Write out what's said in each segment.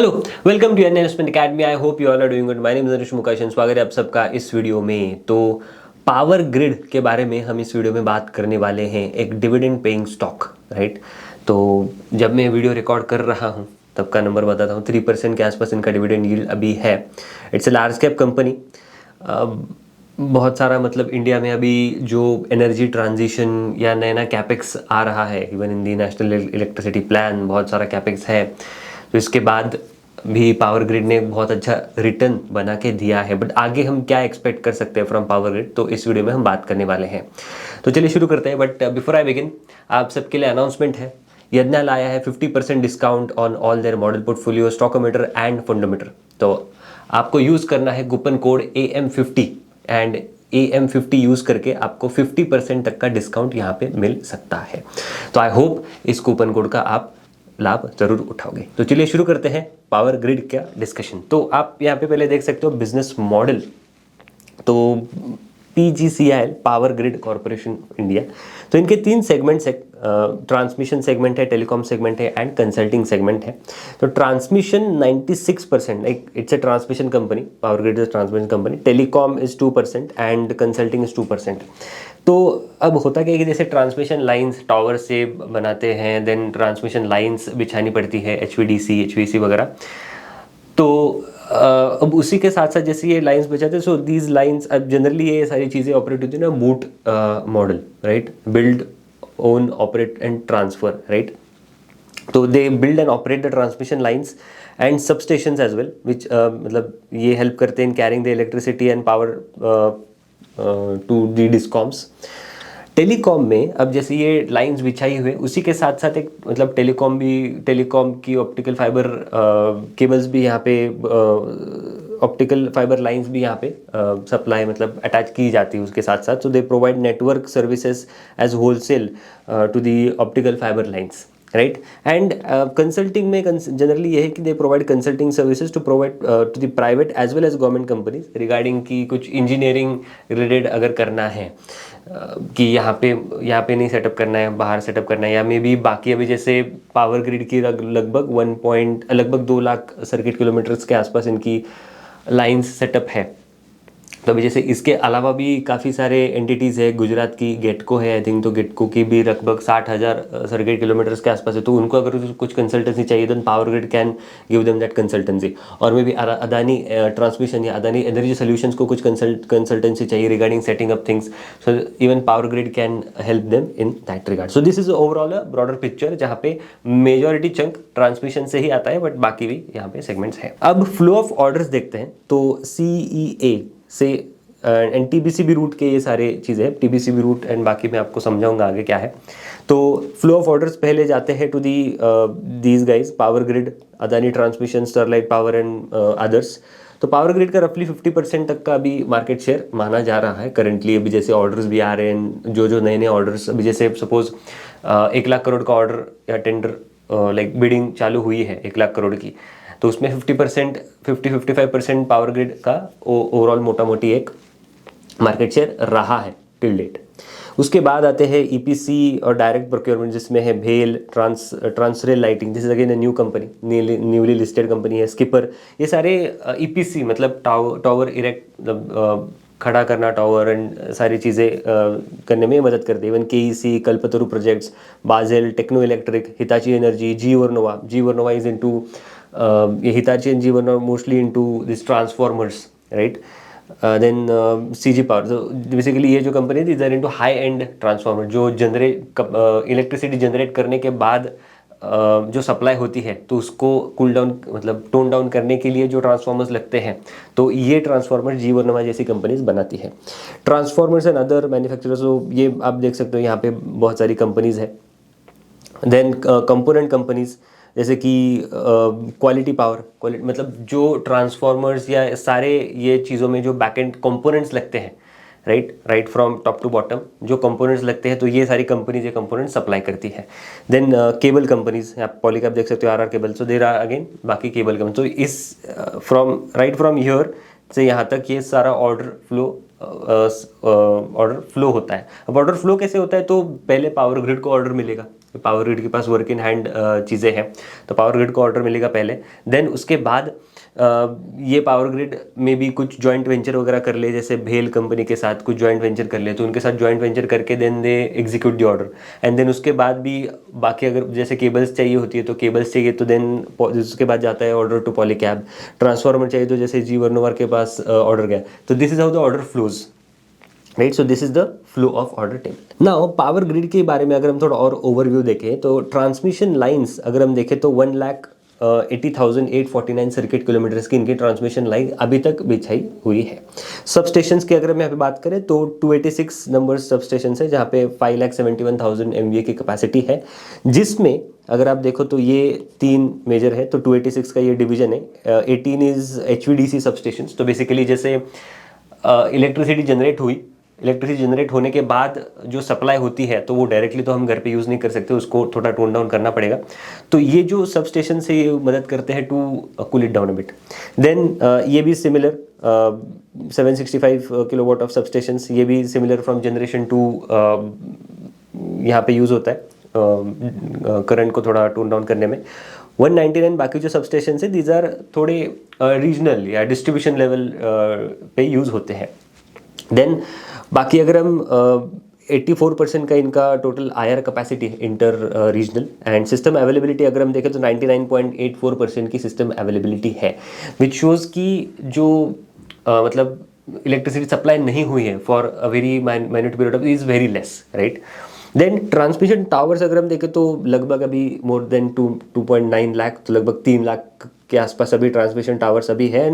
Hello, welcome to investment academy. I hope you all are doing good. My name is Anush Mukashan. स्वागत है आप सबका इस वीडियो में। तो पावर ग्रिड के बारे में हम इस वीडियो में बात करने वाले हैं, एक डिविडेंड पेइंग स्टॉक, राइट। तो जब मैं वीडियो रिकॉर्ड कर रहा हूँ तब का नंबर बताता हूँ, 3% के आसपास इनका डिविडेंड यील्ड अभी है। It's a large cap company. बहुत सारा मतलब इंडिया में अभी जो एनर्जी ट्रांजिशन या नया नया कैपेक्स आ रहा है, even in the national electricity plan बहुत सारा कैपेक्स है। तो इसके बाद भी पावर ग्रिड ने बहुत अच्छा रिटर्न बना के दिया है। बट आगे हम क्या एक्सपेक्ट कर सकते हैं फ्रॉम पावर ग्रिड, तो इस वीडियो में हम बात करने वाले हैं। तो चलिए शुरू करते हैं। बट बिफोर आई बिगिन, आप सबके लिए अनाउंसमेंट है। यज्ञा लाया है 50% discount on all their model portfolio, stockometer and fundometer. तो आपको यूज़ करना है coupon code AM50 and AM50 use करके आपको 50% तक का डिस्काउंट यहाँ पे मिल सकता है। तो आई होप इस कूपन कोड का आप लाभ जरूर उठाओगे। तो चलिए शुरू करते हैं पावर ग्रिड का डिस्कशन। तो आप यहाँ पे पहले देख सकते हो बिजनेस मॉडल। तो PGCIL, power grid corporation India, तो इनके 3 सेगमेंट्स है। ट्रांसमिशन सेगमेंट है, टेलीकॉम सेगमेंट है एंड कंसल्टिंग सेगमेंट है। तो transmission 96%, like it's a transmission company, power grid is transmission company. Telecom is 2% and consulting is 2%। तो अब होता क्या है कि जैसे ट्रांसमिशन लाइंस टावर से बनाते हैं, देन ट्रांसमिशन लाइंस बिछानी पड़ती है, HVDC, HVC वगैरह। तो अब उसी के साथ साथ जैसे ये लाइंस बचाते हैं, सो दीज लाइंस, अब जनरली ये सारी चीज़ें ऑपरेट होती है ना BOOT model, right. Build, own, operate and transfer, right. तो they build and operate the transmission lines and substation as well, which मतलब ये हेल्प करते हैं in carrying the electricity and power to the discoms. Telecom में अब जैसे ये lines बिछाई हुई, उसी के साथ साथ एक मतलब टेलीकॉम की ऑप्टिकल फाइबर केबल्स भी यहाँ पे, ऑप्टिकल फाइबर लाइंस भी यहाँ पे सप्लाई मतलब अटैच की जाती है उसके साथ साथ। So they provide network services as wholesale to the optical fibre lines, right. And consulting में जनरली ये है कि they provide consulting services to provide to the private as well as government companies regarding की कुछ engineering related अगर करना है, कि यहाँ पे नहीं सेटअप करना है, बाहर सेटअप करना है, या मे बी बाकी अभी जैसे पावर ग्रिड की लगभग 2 लाख सर्किट किलोमीटर्स के आसपास इनकी लाइंस सेटअप है। तो अभी जैसे इसके अलावा भी काफ़ी सारे एंटिटीज़ है। गुजरात की गेटको है, आई थिंक, तो गेटको की भी लगभग 60,000 सर्किट किलोमीटर्स के आसपास है। तो उनको अगर कुछ कंसल्टेंसी चाहिए तो power grid can give them that consultancy. और मे बी अदानी ट्रांसमिशन या अदानी एनर्जी सोल्यूशंस को कुछ कंसल्टेंसी चाहिए regarding setting up things, so even power grid can help them in that regard. So this is overall a broader picture, जहाँ पे majority chunk transmission से ही आता है, बट बाकी भी यहाँ पे सेगमेंट्स है। अब फ्लो ऑफ ऑर्डर्स देखते हैं। तो CEA से एंड TBCB रूट के ये सारे चीज़ें हैं। TBCB रूट एंड बाकी मैं आपको समझाऊंगा आगे क्या है। तो फ्लो ऑफ ऑर्डर्स पहले जाते हैं to the these guys, power grid, Adani transmission, Sterlite power and others. तो पावर ग्रिड का रफली 50% तक का अभी मार्केट शेयर माना जा रहा है करंटली। अभी जैसे ऑर्डर्स भी आ रहे हैं, जो नए नए ऑर्डर्स, अभी जैसे सपोज 1 लाख करोड़ का ऑर्डर या टेंडर लाइक बिडिंग चालू हुई है 1 लाख करोड़ की, तो उसमें 50-55% पावर ग्रिड का ओवरऑल मोटा मोटी एक मार्केट शेयर रहा है टिल डेट। उसके बाद आते हैं EPC और डायरेक्ट प्रोक्योरमेंट, जिसमें है भेल, Transrail lighting, this is again a new company, newly listed company है। स्किपर, ये सारे EPC मतलब टावर इरेक्ट, मतलब खड़ा करना टावर एंड सारी चीज़ें करने में मदद करते हैं। Even KEC, Kalpataru projects, Bajel, techno electric, Hitachi energy, GE Vernova is into, ये Hitachi and GE Vernova mostly into this transformers, right. Then CG power, तो बेसिकली ये जो कंपनी थी, इधर इनटू हाई एंड ट्रांसफार्मर, जो इलेक्ट्रिसिटी जनरेट करने के बाद जो सप्लाई होती है, तो उसको कूल डाउन मतलब टोन डाउन करने के लिए जो ट्रांसफार्मर्स लगते हैं, तो ये ट्रांसफार्मर जी वर्नमा जैसी कंपनीज बनाती है। ट्रांसफार्मर्स एंड अदर मैन्युफैक्चरर्स, तो ये आप देख सकते हो यहाँ पे बहुत सारी कंपनीज है। देन कंपोनेंट कंपनीज जैसे कि क्वालिटी पावर, मतलब जो ट्रांसफार्मर्स या सारे ये चीज़ों में जो बैकएंड कंपोनेंट्स लगते हैं, right from top to bottom जो कंपोनेंट्स लगते हैं, तो ये सारी कंपनीज ये कंपोनेंट्स सप्लाई करती है। देन केबल कंपनीज, आप पॉलीकैब देख सकते हो, RR cable, so there are again बाकी केबल कंपनी। तो इस फ्रॉम हियर से यहाँ तक ये सारा ऑर्डर फ्लो होता है। अब ऑर्डर फ्लो कैसे होता है, तो पहले पावर ग्रिड को ऑर्डर मिलेगा, पावर ग्रिड के पास वर्क इन हैंड चीज़ें हैं, तो पावर ग्रिड को ऑर्डर मिलेगा पहले, देन उसके बाद ये पावर ग्रिड में भी कुछ जॉइंट वेंचर वगैरह कर ले, जैसे भेल कंपनी के साथ कुछ जॉइंट वेंचर कर ले, तो उनके साथ जॉइंट वेंचर करके then they execute the order, and then उसके बाद भी बाकी अगर जैसे केबल्स चाहिए होती है तो केबल्स चाहिए, तो देन उसके बाद जाता है ऑर्डर टू पॉलीकैब, ट्रांसफार्मर चाहिए तो जैसे जी वर्नोवर के पास ऑर्डर गया, तो this is how the order flows, right. So this is the flow of order table. Now power grid के बारे में अगर हम थोड़ा और ओवरव्यू देखें तो ट्रांसमिशन लाइंस अगर हम देखें तो 1,80,849 सर्किट किलोमीटर्स की इनकी ट्रांसमिशन लाइन अभी तक बिछाई हुई है। सब स्टेशंस की अगर हम यहाँ पे बात करें तो 286 नंबर सब स्टेशन है जहाँ पे 5,71,000 MVA की कैपेसिटी है, जिसमें अगर आप देखो तो ये 3 मेजर है, तो 286 का ये डिवीजन है। 18 इज HVDC सब स्टेशन, तो बेसिकली जैसे इलेक्ट्रिसिटी जनरेट होने के बाद जो सप्लाई होती है तो वो डायरेक्टली तो हम घर पे यूज़ नहीं कर सकते, उसको थोड़ा टोन डाउन करना पड़ेगा, तो ये जो सब स्टेशन से ये मदद करते हैं to cool it down a bit. Then ये भी similar 765 kilowatt of substations, ये भी सिमिलर फ्रॉम जनरेशन टू यहाँ पे यूज़ होता है करंट को थोड़ा टोन डाउन करने में। 199 बाकी जो सब स्टेशन है दीज आर थोड़े रीजनल या डिस्ट्रीब्यूशन लेवल पे यूज़ होते हैं। देन बाकी अगर हम 84% का इनका टोटल IR कैपेसिटी है inter regional, and system availability अगर हम देखें तो 99.84% की सिस्टम अवेलेबिलिटी है, विच शोज़ कि जो मतलब इलेक्ट्रिसिटी सप्लाई नहीं हुई है for a very minute period of is very less, right. Then transmission towers अगर हम देखें तो लगभग अभी मोर देन 2.9 लाख, तो लगभग 3 लाख के आसपास अभी ट्रांसमिशन टावर्स अभी है,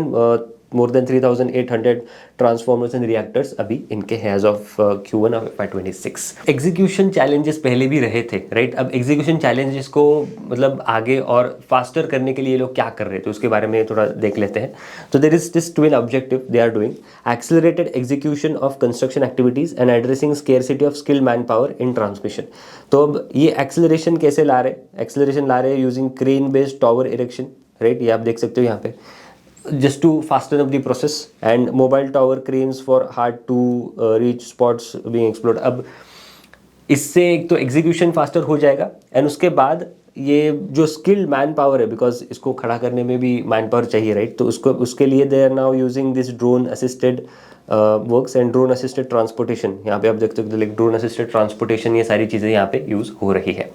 more than 3,800 transformers and reactors अभी इनके हैं as of Q1 of FY26। Execution challenges पहले भी रहे थे, राइट। अब एग्जीक्यूशन चैलेंजेस को मतलब आगे और फास्टर करने के लिए ये लोग क्या कर रहे थे उसके बारे में थोड़ा देख लेते हैं। तो there is this twin objective they are doing: accelerated execution of construction activities and addressing scarcity of skilled manpower in transmission. तो अब ये एक्सेलरेशन कैसे ला रहे? एक्सेलरेशन ला रहे हैं using crane based tower erection, right. ये आप देख सकते हो यहाँ पे, just to fasten up the process, and mobile tower cranes for hard to reach spots being explored। अब इससे एक तो एग्जीक्यूशन फास्टर हो जाएगा, एंड उसके बाद ये जो स्किल्ड मैन पावर है, बिकॉज इसको खड़ा करने में भी मैन पावर चाहिए, राइट। तो उसके लिए they are now using this drone assisted works and drone assisted transportation. यहाँ पे आप देखते हो लाइक ड्रोन असिस्टेड ट्रांसपोर्टेशन, ये सारी चीज़ें यहाँ पे यूज़ हो रही है,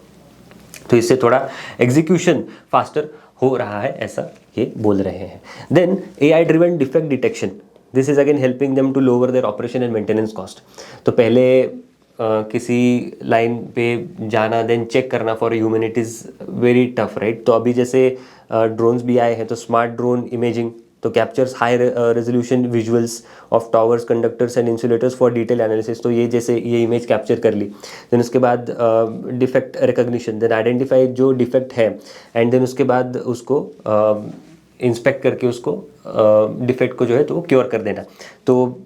तो इससे थोड़ा एग्जीक्यूशन फास्टर हो रहा है, ऐसा ये बोल रहे हैं। Then AI driven defect detection, this is again helping them to lower their operation and maintenance cost. तो पहले किसी लाइन पे जाना देन चेक करना for human it is very tough, right. तो अभी जैसे ड्रोन्स भी आए हैं, तो स्मार्ट ड्रोन इमेजिंग तो captures high resolution visuals of towers, conductors and insulators for detail analysis. तो ये जैसे ये इमेज कैप्चर कर ली, देन उसके बाद डिफेक्ट रिकॉग्निशन, देन आइडेंटिफाई जो डिफेक्ट है, एंड देन उसके बाद उसको इंस्पेक्ट करके उसको डिफेक्ट को जो है तो क्योर कर देना। तो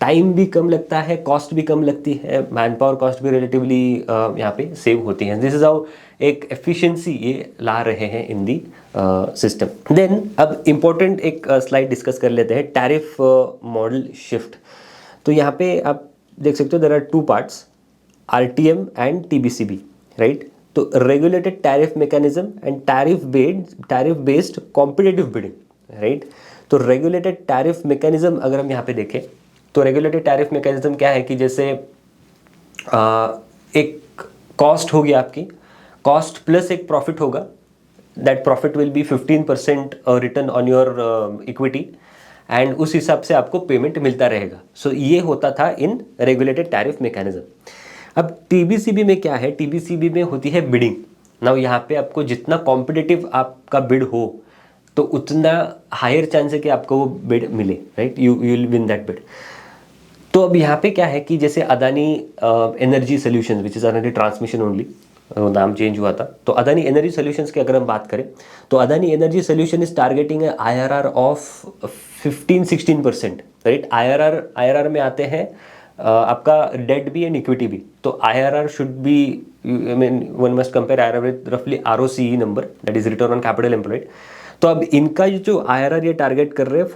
टाइम भी कम लगता है, कॉस्ट भी कम लगती है, मैन पावर कॉस्ट भी रिलेटिवली यहाँ पे सेव होती है। दिस इज हाउ एक एफिशिएंसी ये ला रहे हैं इन दी सिस्टम। देन अब इम्पोर्टेंट एक स्लाइड डिस्कस कर लेते हैं, टैरिफ मॉडल शिफ्ट। तो यहाँ पे आप देख सकते हो there are 2 parts, RTM and TBCB, right. तो regulated tariff mechanism and tariff based competitive bidding, right. तो रेगुलेटेड टैरिफ मैकेनिज्म अगर हम यहाँ पे देखें तो रेगुलेटेड टैरिफ मैकेनिज्म क्या है कि जैसे एक कॉस्ट होगी आपकी, कॉस्ट प्लस एक प्रॉफिट होगा, that profit will be 15% return on your equity, and उस हिसाब से आपको पेमेंट मिलता रहेगा। सो ये होता था इन रेगुलेटेड टैरिफ मैकेनिज्म। अब TBCB में क्या है? TBCB में होती है बिडिंग। नाउ यहाँ पे आपको जितना कॉम्पिटिटिव आपका बिड हो तो उतना हायर चांस है कि आपको वो बिड मिले, right, you will win that bid. तो अब यहाँ पे क्या है कि जैसे Adani energy solutions which is Adani transmission only, नाम चेंज हुआ था, तो अदानी एनर्जी सोल्यूशंस की अगर हम बात करें तो Adani energy solution is targeting IRR of 15-16%, right. IRR में आते हैं आपका डेट भी एंड इक्विटी भी। तो IRR should be, I mean one must compare IRR with रफली ROCE number, that is return on capital employed. तो अब इनका जो IRR ये टारगेट कर रहे हैं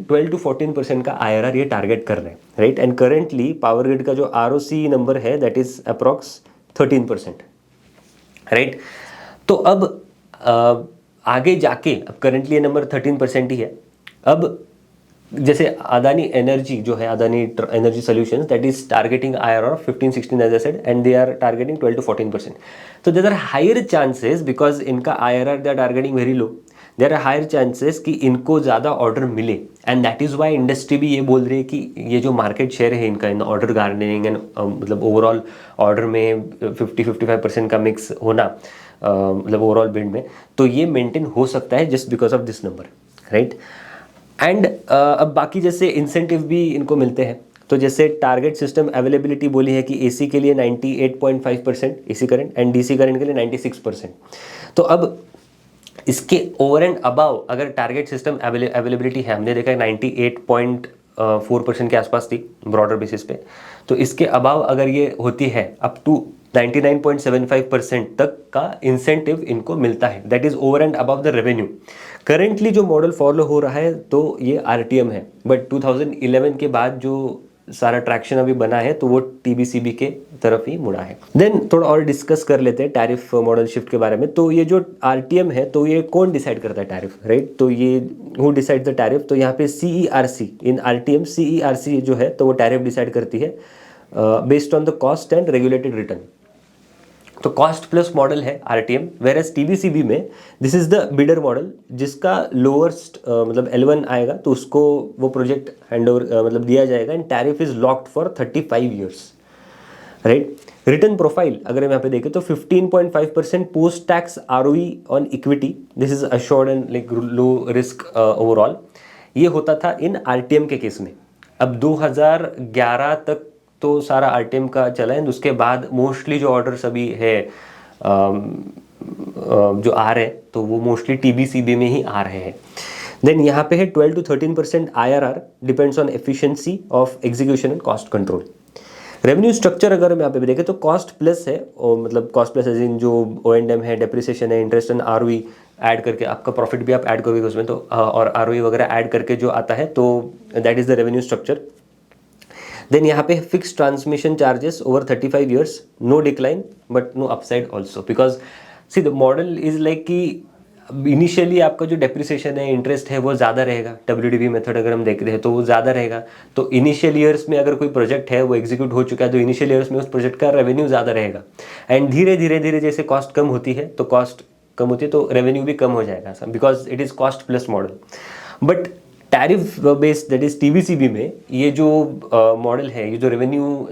12 to 14% का IRR ये टारगेट कर रहे हैं, right. And currently power grid का जो ROCE नंबर है दैट इज अप्रॉक्स 13%, राइट। तो अब आगे जाके अब करंटली ये नंबर 13% ही है। अब जैसे अदानी एनर्जी जो है, Adani energy solutions, that is targeting IRR of 15-16 as I said, and they are targeting 12-14%. तो there are higher chances, because इनका IRR they are targeting very low, there are higher chances कि इनको ज़्यादा ऑर्डर मिले, and that is why industry भी ये बोल रही है कि ये जो मार्केट शेयर है इनका इन ऑर्डर गार्डनिंग एंड मतलब ओवरऑल ऑर्डर में 50-55% का मिक्स होना, मतलब ओवरऑल बिल्ड में, तो ये मेंटेन हो सकता है just because of this number, right. And अब बाकी जैसे इंसेंटिव भी इनको मिलते हैं, तो जैसे टारगेट सिस्टम अवेलेबिलिटी बोली है कि AC के लिए 98.5% AC current and DC current के लिए 96%। तो अब इसके ओवर एंड अबाव अगर टारगेट सिस्टम अवेलेबिलिटी है, हमने देखा है 98.4% के आसपास थी ब्रॉडर बेसिस पे, तो इसके अबाव अगर ये होती है अप टू 99.75% तक का इंसेंटिव इनको मिलता है, that is over and above the revenue. Currently जो मॉडल फॉलो हो रहा है तो ये RTM है, बट 2011 के बाद जो सारा ट्रैक्शन अभी बना है तो वो TBCB के तरफ ही मुड़ा है। देन थोड़ा और डिस्कस कर लेते हैं टैरिफ मॉडल शिफ्ट के बारे में। तो ये जो RTM है तो ये कौन डिसाइड करता है टैरिफ, राइट। तो ये हु डिसाइड द टैरिफ, तो यहाँ पे CERC इन RTM, CERC जो है तो वो टैरिफ डिसाइड करती है based on the cost and regulated return. तो कॉस्ट प्लस मॉडल है RTM, वेर एज TBCB में this is the bidder model, जिसका लोअर्स्ट मतलब L1 आएगा तो उसको वो प्रोजेक्ट हैंडओवर मतलब दिया जाएगा, and tariff is locked for 35 years, right. Return profile अगर हम यहाँ पे देखें तो 15.5% post tax ROE on equity, this is assured and like low risk overall. ये होता था इन RTM के केस में। अब 2011 तक तो सारा RTM का चला है, उसके बाद मोस्टली जो ऑर्डर्स अभी है जो आ रहे हैं तो वो मोस्टली TBCB में ही आ रहे हैं। देन यहाँ पे है 12-13% IRR depends on efficiency of execution and cost control. Revenue structure अगर हम यहाँ पे भी देखें तो कॉस्ट प्लस है, और मतलब कॉस्ट प्लस एज इन जो O&M है, डेप्रिसिएशन है, इंटरेस्ट एंड ROE ऐड करके आपका प्रॉफिट भी आप ऐड करोगे उसमें, तो और ROE वगैरह ऐड करके जो आता है, तो that is the revenue structure. Then यहाँ पे fix transmission charges over 35 years, no decline but no upside also, because see the model is like कि इनिशियली आपका जो डेप्रिसिएशन है, इंटरेस्ट है, वो ज़्यादा रहेगा। WDV मेथड अगर हम देखते हैं तो वो ज़्यादा रहेगा। तो इनिशियल ईयर्स में अगर कोई प्रोजेक्ट है वो एग्जीक्यूट हो चुका है तो इनिशियल ईयर्स में उस प्रोजेक्ट का रेवेन्यू ज़्यादा रहेगा, एंड धीरे धीरे धीरे जैसे कॉस्ट कम होती है तो कॉस्ट कम होती है तो रेवेन्यू भी कम हो जाएगा, because it is cost plus model. But tariff based that is TBCB में ये जो मॉडल है, ये जो रेवेन्यू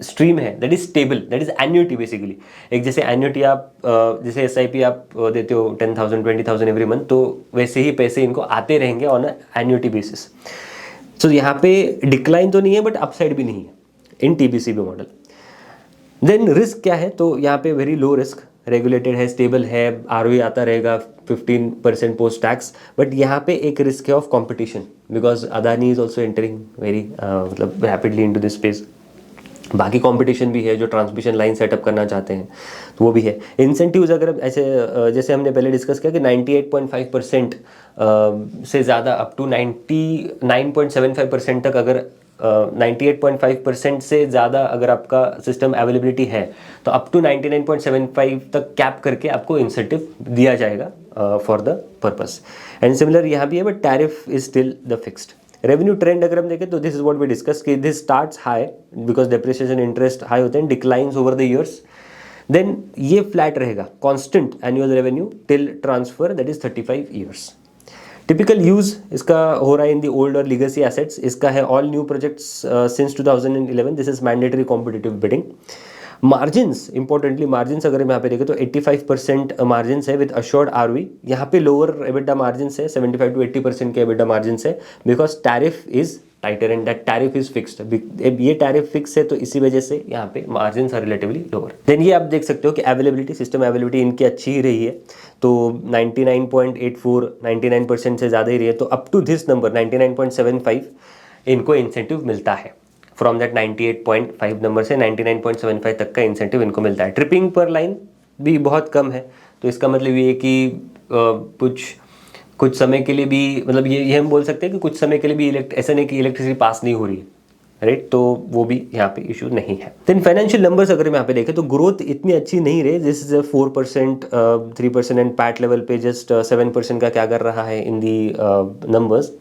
स्ट्रीम है, that is stable, that is annuity basically. एक जैसे एन्युटी आप जैसे SIP आप देते हो 10,000 20,000 एवरी मंथ, तो वैसे ही पैसे इनको आते रहेंगे ऑन अ एन्युटी बेसिस। सो यहाँ पे डिक्लाइन तो नहीं है बट अपसाइड भी नहीं है इन TBCB मॉडल। देन रिस्क क्या है, तो यहाँ पे वेरी लो रिस्क, रेगुलेटेड है, स्टेबल है, ROE आता रहेगा 15% पोस्ट टैक्स। बट यहाँ पे एक रिस्क है of competition, because Adani is also entering very मतलब रैपिडली इनटू दिस स्पेस। बाकी कंपटीशन भी है जो ट्रांसमिशन लाइन सेटअप करना चाहते हैं, तो वो भी है। इंसेंटिव्स अगर ऐसे जैसे हमने पहले डिस्कस किया कि 98.5% से ज़्यादा अप टू 99.75% तक, अगर 98.5% से ज़्यादा अगर आपका सिस्टम अवेलेबिलिटी है तो अप टू 99.75 तक कैप करके आपको इंसेंटिव दिया जाएगा for the purpose. And similar यहाँ भी है, but tariff is still the fixed. Revenue trend अगर हम देखें तो this is what we discuss कि this starts high because depreciation interest high होते हैं, declines over the years. Then ये फ्लैट रहेगा, constant annual revenue till transfer, that is 35 years. Typical use इसका हो रहा है इन दी ओल्ड और लीगेसी एसेट्स। इसका है all new projects since 2011, this is mandatory competitive bidding. Margins, importantly margins अगर हम यहाँ पे देखें तो 85% मार्जिन्स है विद अश्योर्ड ROE। यहाँ पे लोअर EBITDA मार्जिन्स है, 75-80% के EBITDA मार्जिन्स है, because tariff is tighter and that tariff is fixed. ये टैरिफ फिक्स है तो इसी वजह से यहाँ पे margins are relatively lower. Then ये आप देख सकते हो कि अवेलेबिलिटी, सिस्टम अवेलेबिलिटी इनकी अच्छी ही रही है, तो 99.84 99% से ज़्यादा ही रही है। तो अप टू दिस नंबर 99.75 इनको इंसेंटिव मिलता है। फ्रॉम दैट 98.5 नंबर से 99.75 तक का इंसेंटिव इनको मिलता है। ट्रिपिंग पर लाइन भी बहुत कम है, तो इसका मतलब ये है कि कुछ समय के लिए भी, मतलब ये हम बोल सकते हैं कि कुछ समय के लिए भी ऐसा नहीं कि इलेक्ट्रिसिटी पास नहीं हो रही है, राइट, तो वो भी यहाँ पे इशू नहीं है। देन फाइनेंशियल नंबर्स अगर हम यहाँ पे देखें तो ग्रोथ इतनी अच्छी नहीं रही, this is 4%, 3% and PAT level पे जस्ट 7% का क्या कर रहा है इन दी नंबर्स।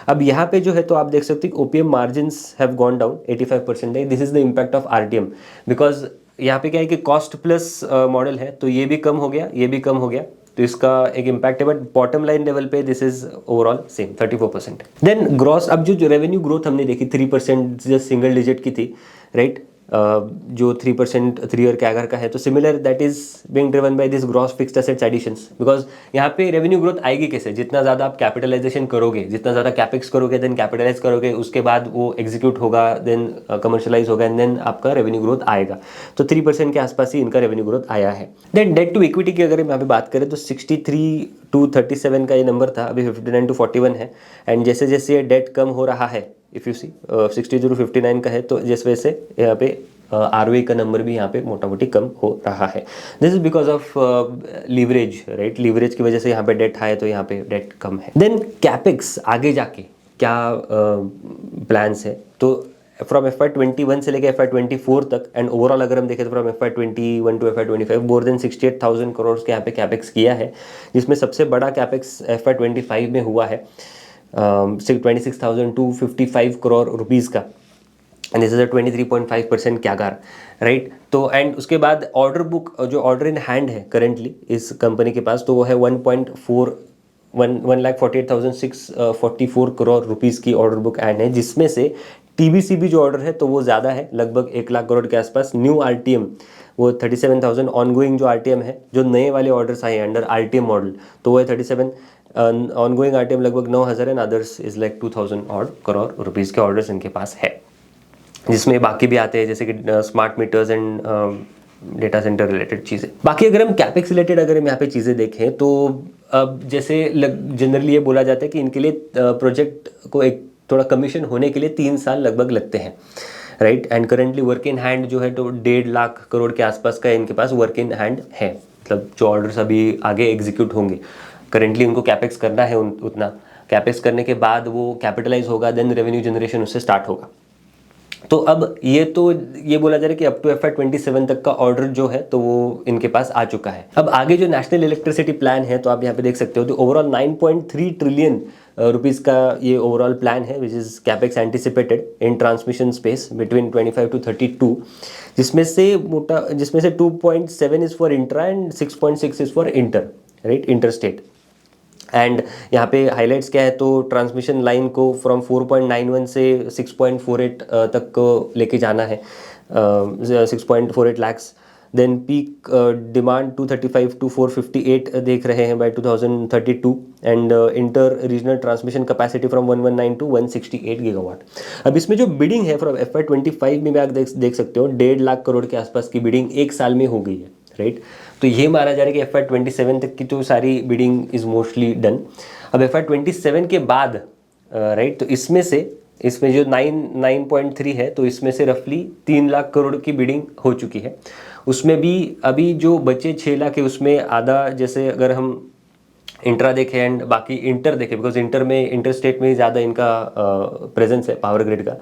अब यहाँ पे जो है तो आप देख सकते हो OPM margins have gone down 85%, this is the impact of RTM, because यहाँ पे क्या है कि कॉस्ट प्लस मॉडल है, तो ये भी कम हो गया, ये भी कम हो गया, तो इसका एक इम्पैक्ट है, बट बॉटम लाइन लेवल पे this is overall same 34%। Then gross, अब जो रेवेन्यू ग्रोथ हमने देखी 3% जस्ट सिंगल डिजिट की थी, राइट, जो 3% 3 ईयर कैगर का है, तो similar that is being driven by this gross fixed assets additions, because यहाँ पे रेवेन्यू ग्रोथ आएगी कैसे, जितना ज़्यादा आप कैपिटलाइजेशन करोगे, जितना ज़्यादा कैपेक्स करोगे, देन कैपिटलाइज करोगे, उसके बाद वो एग्जीक्यूट होगा, देन कमर्शलाइज होगा, एंड देन आपका रेवेन्यू ग्रोथ आएगा। तो 3% के आसपास ही इनका रेवेन्यू ग्रोथ आया है। देन डेट टू इक्विटी की अगर हम यहाँ पे बात करें तो 63-37 का ये नंबर था, अभी 59-41 है, एंड जैसे जैसे ये डेट कम हो रहा है, इफ़ यू सी 60-59 का है, तो जिस वजह से यहाँ पे आरओई का नंबर भी यहाँ पे मोटा मोटी कम हो रहा है। This is because of leverage, right, leverage की वजह से यहाँ पे डेट हाई है, तो यहाँ पे डेट कम है। देन कैपेक्स आगे जाके क्या प्लान्स है, तो फ्रॉम FY21 से लेकर FY24 तक, एंड ओवरऑल अगर हम देखें तो from FY21 to FY25 more than 68,000 crore के यहाँ पे कैपेक्स किया है, जिसमें सबसे बड़ा कैपेक्स FY25 में हुआ है 26,255 करोड़ रुपीज़ का, and this is a 23.5% CAGR, right. तो एंड उसके बाद ऑर्डर बुक, जो ऑर्डर इन हैंड है करेंटली इस कंपनी के पास, तो वो है 1,48,644 करोड़ रुपीज़ की ऑर्डर बुक एंड है, जिसमें से TBCB जो ऑर्डर है तो वो ज़्यादा है, लगभग 1 लाख करोड़ के आसपास। न्यू RTM वो 37,000, ऑनगोइंग जो RTM है, जो नए वाले ऑर्डर्स आए हैं अंडर RTM मॉडल, तो वो है 37, ऑनगोइंग RTM लगभग 9,000 and others is like 2,000 odd crore rupees के ऑर्डर्स इनके पास है, जिसमें बाकी भी आते हैं जैसे कि smart meters and data centre related चीज़ें। बाकी अगर हम कैपेक्स रिलेटेड अगर हम यहाँ पे चीज़ें देखें तो अब जैसे जनरली ये बोला जाता है कि इनके लिए प्रोजेक्ट को एक थोड़ा कमीशन होने के लिए 3 साल लगभग लगते हैं, right, and currently work in hand जो है तो 1.5 लाख करोड़ के आसपास का इनके पास वर्क इन हैंड है, मतलब जो ऑर्डर्स अभी आगे एग्जीक्यूट होंगे, करेंटली उनको कैपेक्स करना है, उतना कैपेक्स करने के बाद वो कैपिटलाइज होगा, देन रेवेन्यू जनरेशन उससे स्टार्ट होगा। तो अब ये बोला जा रहा है कि अप टू FY27 तक का ऑर्डर जो है तो वो इनके पास आ चुका है। अब आगे जो नेशनल इलेक्ट्रिसिटी प्लान है, तो आप यहाँ पे देख सकते हो, तो ओवरऑल 9.3 ट्रिलियन रुपीज़ का ये ओवरऑल प्लान है, which is capex anticipated in transmission space between 25 to 32, जिसमें से 2.7 is for intra and 6.6 is for inter, right, inter state. And यहाँ पे हाइलाइट्स क्या है, तो ट्रांसमिशन लाइन को फ्रॉम 4.91 से 6.48 तक को लेके जाना है, 6.48 lakhs। Then peak demand 235 to 458 देख रहे हैं by 2032, and inter regional transmission capacity from 119 to 168 gigawatt. अब इसमें जो बिडिंग है फ्रॉम FY25 में आप देख सकते हो 1.5 लाख करोड़ के आसपास की बिडिंग एक साल में हो गई है, राइट। तो ये माना जा रहा है कि FY27 तक की तो सारी बिडिंग इज मोस्टली डन। अब FY27 के बाद, राइट, तो इसमें जो 9.3 है, तो इसमें से रफली 3 लाख करोड़ की बिडिंग हो चुकी है। उसमें भी अभी जो बचे 6 लाख है, उसमें आधा, जैसे अगर हम इंट्रा देखें एंड बाकी इंटर देखें, बिकॉज इंटर स्टेट में ज़्यादा इनका प्रेजेंस है पावर ग्रिड का,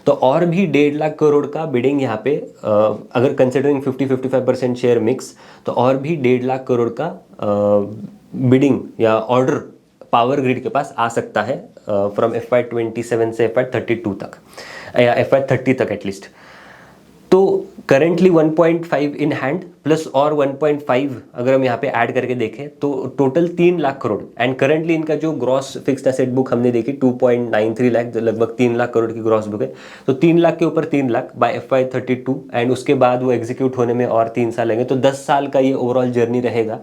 तो और भी 1.5 लाख करोड़ का बिडिंग यहाँ पे, अगर कंसिडरिंग 50-55% शेयर मिक्स, तो और भी 1.5 लाख करोड़ का बिडिंग या ऑर्डर पावर ग्रिड के पास आ सकता है फ्रॉम FY27 से FY32 तक या FY30 तक एटलीस्ट। तो करेंटली 1.5 इन हैंड प्लस और 1.5 अगर हम यहाँ पे ऐड करके देखें तो total 3 lakh crore, and currently इनका जो ग्रॉस फिक्स्ड एसेट बुक हमने देखी 2.93 लाख, लगभग 3 लाख करोड़ की ग्रॉस बुक है। तो 3 लाख के ऊपर 3 लाख बाय FY32, एंड उसके बाद वो एग्जीक्यूट होने में और 3 साल लगेंगे, तो 10 साल का ये ओवरऑल जर्नी रहेगा।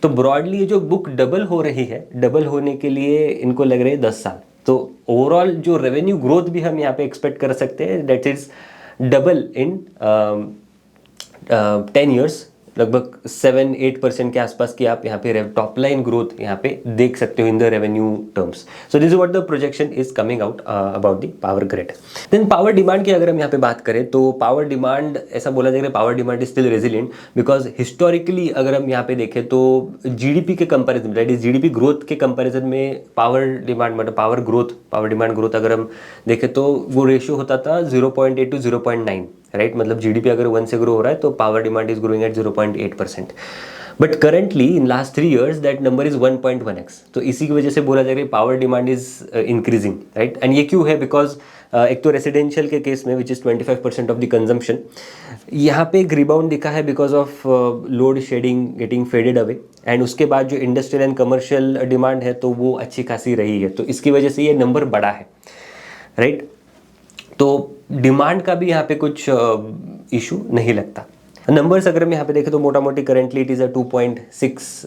तो ब्रॉडली ये जो बुक डबल हो रही है, डबल होने के लिए इनको लग रहे हैं 10 साल। तो ओवरऑल जो रेवेन्यू ग्रोथ भी हम यहाँ पे एक्सपेक्ट कर सकते हैं, that is double in 10 years, लगभग 7-8% के आसपास की आप यहाँ पे टॉप लाइन ग्रोथ यहाँ पे देख सकते हो in the revenue terms. So this is what the projection is coming out about the power grid. Then power demand की अगर हम यहाँ पे बात करें तो पावर डिमांड ऐसा बोला जाएगा power demand is still resilient because historically अगर हम यहाँ पे देखें तो जीडीपी के comparison that is GDP growth के कंपैरिजन में पावर डिमांड मतलब पावर डिमांड ग्रोथ अगर हम देखें तो वो रेशियो होता था 0.8 to 0.9, राइट. मतलब जीडीपी अगर 1 से ग्रो हो रहा है तो power demand is growing at 0.8%. But currently in last 3 years that number is 1.1x. तो इसी की वजह से बोला जाएगा power demand is increasing, right. And ये क्यों है? बिकॉज एक तो रेसिडेंशियल के केस में which is 25% of the consumption, यहाँ पे एक रिबाउंड दिखा है because of load shedding getting faded away. And उसके बाद जो इंडस्ट्रियल एंड कमर्शियल डिमांड है तो वो अच्छी खासी रही है, तो इसकी वजह से ये नंबर बड़ा है, राइट. तो डिमांड का भी यहाँ पे कुछ इशू नहीं लगता. नंबर्स अगर हम यहाँ पे देखें तो मोटा मोटी करेंटली इट इज़ 2.6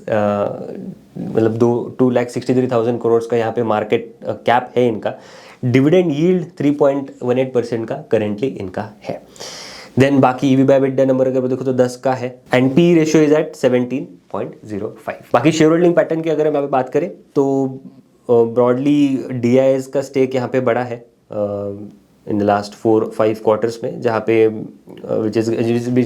मतलब 2,63,000 करोड़ का यहाँ पे मार्केट कैप है इनका. डिविडेंड यील्ड 3.18% का करेंटली इनका है. देन बाकी EV बाय EBITDA नंबर अगर देखो तो 10 का है and P ratio is at 17.05. बाकी शेयर होल्डिंग पैटर्न की अगर हम यहाँ पे बात करें तो ब्रॉडली DIS का स्टेक यहाँ पे बड़ा है इन द लास्ट 4-5 क्वार्टर्स में, जहाँ पे which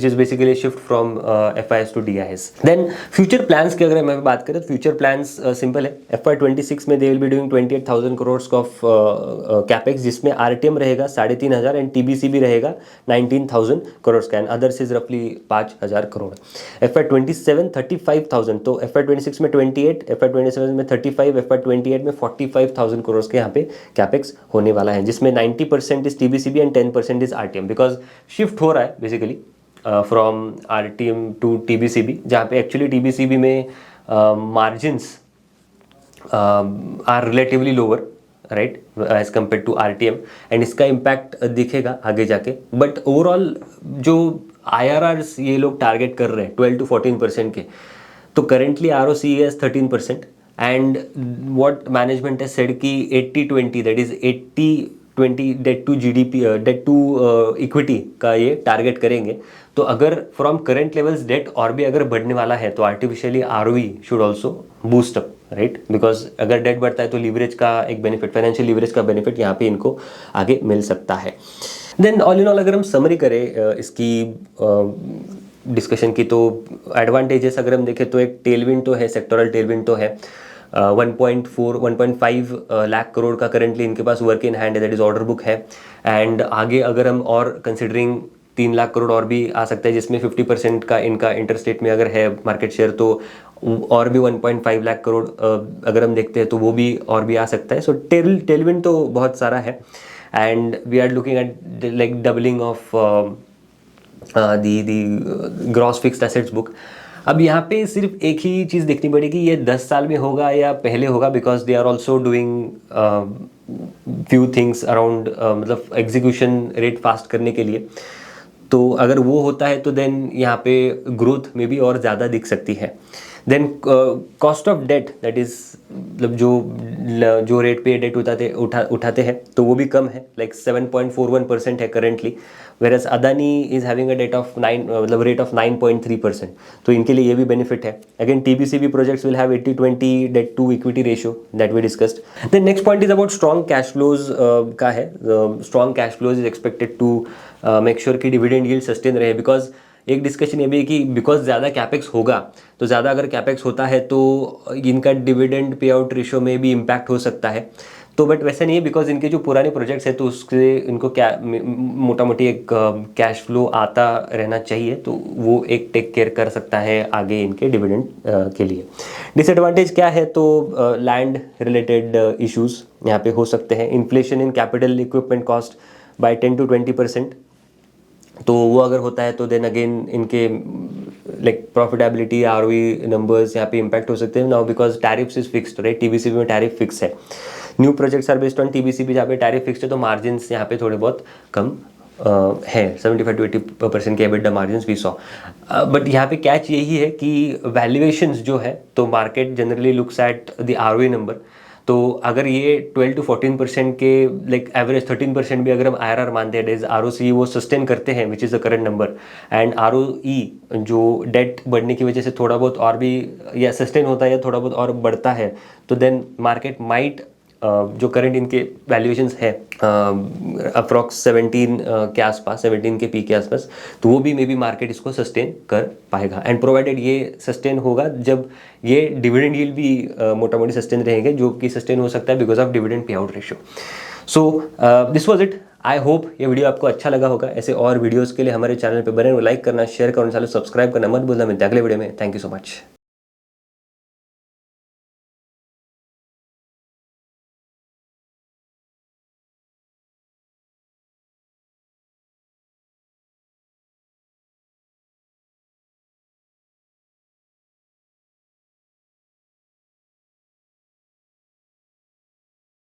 is basically shift from FIS to DIS. Then future plans की अगर हम बात करें तो फ्यूचर प्लान्स सिंपल है. FY26 में they will be doing 28,000 crore of capex, जिसमें RTM रहेगा 3,500 एंड TBC भी रहेगा 19,000 करोड़ का एंड अदर्स इज रफली 5,000 करोड़. FY27 35,000, तो FY26 में 28, FY27 में 35, FY28 में 45,000 करोड़ के यहाँ पे कैपेक्स होने वाला है, जिसमें 90% is TBCB and 10% is RTM because shift हो रहा है basically from RTM to TBCB, जहाँ पे एक्चुअली TBCB में margins are relatively lower, right, as compare to RTM. And इसका इम्पैक्ट दिखेगा आगे जाके. बट ओवरऑल जो IRRs ये लोग टारगेट कर रहे हैं 12 to 14% के, तो currently ROCE is 13% and what management has said कि 80-20 that is 80-20 debt to GDP debt to equity का ये टारगेट करेंगे. तो अगर फ्रॉम करेंट लेवल्स डेट और भी अगर बढ़ने वाला है तो artificially ROE should also boost up, right. Because अगर डेट बढ़ता है तो लीवरेज का एक बेनिफिट, फाइनेंशियल लीवरेज का बेनिफिट यहाँ पे इनको आगे मिल सकता है. देन ऑल इन ऑल अगर हम समरी करें इसकी डिस्कशन की, तो एडवांटेजेस अगर हम देखें तो एक टेलविंड तो है, सेक्टोरल टेलविंड तो है. 1.5 लाख करोड़ का करेंटली इनके पास वर्क इन हैंड है, दैट इज ऑर्डर बुक है. एंड आगे अगर हम और कंसिडरिंग 3 लाख करोड़ और भी आ सकता है, जिसमें 50% का इनका इंटरस्टेट में अगर है मार्केट शेयर, तो और भी 1.5 लाख करोड़ अगर हम देखते हैं तो वो भी और भी आ सकता है. सो टेलविंड तो बहुत सारा है and we are looking at like doubling of the gross fixed assets book. अब यहाँ पे सिर्फ एक ही चीज़ देखनी पड़ेगी, ये 10 साल में होगा या पहले होगा, because they are also doing few things around, मतलब एग्जीक्यूशन रेट फास्ट करने के लिए. तो अगर वो होता है तो देन यहाँ पे ग्रोथ में भी और ज़्यादा दिख सकती है. Then cost of debt that is मतलब जो रेट पे डेट उठाते हैं तो वो भी कम है, लाइक 7.41% है currently, versus Adani is having a debt of 9 मतलब रेट ऑफ 9.3%. तो इनके लिए ये भी बेनिफिट है. Again TBCB projects will have 80-20 debt to equity ratio that we discussed. Then next point is about strong cash flows का है. Strong cash flows is expected to make sure कि dividend yield sustain रहे. Because एक discussion ये भी है कि because ज़्यादा कैपेक्स होगा, तो ज़्यादा अगर कैपेक्स होता है तो इनका डिविडेंड पे आउट रेशियो में भी इम्पैक्ट हो सकता है. तो बट वैसा नहीं है, बिकॉज इनके जो पुराने प्रोजेक्ट्स हैं तो उससे इनको क्या मोटा मोटी एक कैश फ्लो आता रहना चाहिए, तो वो एक टेक केयर कर सकता है आगे इनके डिविडेंड के लिए. डिसएडवांटेज क्या है? तो लैंड रिलेटेड इश्यूज यहाँ पे हो सकते हैं. Inflation in capital equipment cost by 10 to 20%, तो वो अगर होता है तो देन अगेन इनके लाइक प्रॉफिटेबिलिटी ROE नंबर्स यहाँ पे इम्पैक्ट हो सकते हैं. Now because tariffs is fixed, right, TBCB में टैरिफ फिक्स है. New projects are based on TBCB, जहाँ पे टैरिफ फिक्स्ड है तो मार्जिन्स यहाँ पे थोड़े बहुत कम है. 75 to 80% के EBITDA margins we saw. But यहाँ पे कैच यही है कि वैल्यूएशंस जो है तो market generally looks at the ROE number. तो अगर ये 12 to 14% के लाइक एवरेज 13% भी अगर हम IRR मानते हैं, ROC वो सस्टेन करते हैं which is the current number, and ROE जो डेट बढ़ने की वजह से थोड़ा बहुत और भी या सस्टेन होता है या थोड़ा बहुत और बढ़ता है, तो देन मार्केट माइट जो करंट इनके वैल्यूएशंस है अप्रॉक्स 17 के आसपास, 17 के पीक के आसपास, तो वो भी मे बी मार्केट इसको सस्टेन कर पाएगा। एंड प्रोवाइडेड ये सस्टेन होगा जब ये डिविडेंड यील्ड भी मोटा मोटी सस्टेन रहेंगे, जो कि सस्टेन हो सकता है because of dividend pay out ratio. So this was it. I hope ये वीडियो आपको अच्छा लगा होगा। ऐसे और वीडियोज़ के लिए हमारे चैनल पर बने, लाइक करना, शेयर करना, सब्सक्राइब करना मत भूलना। मिलते हैं अगले वीडियो में। Thank you so much.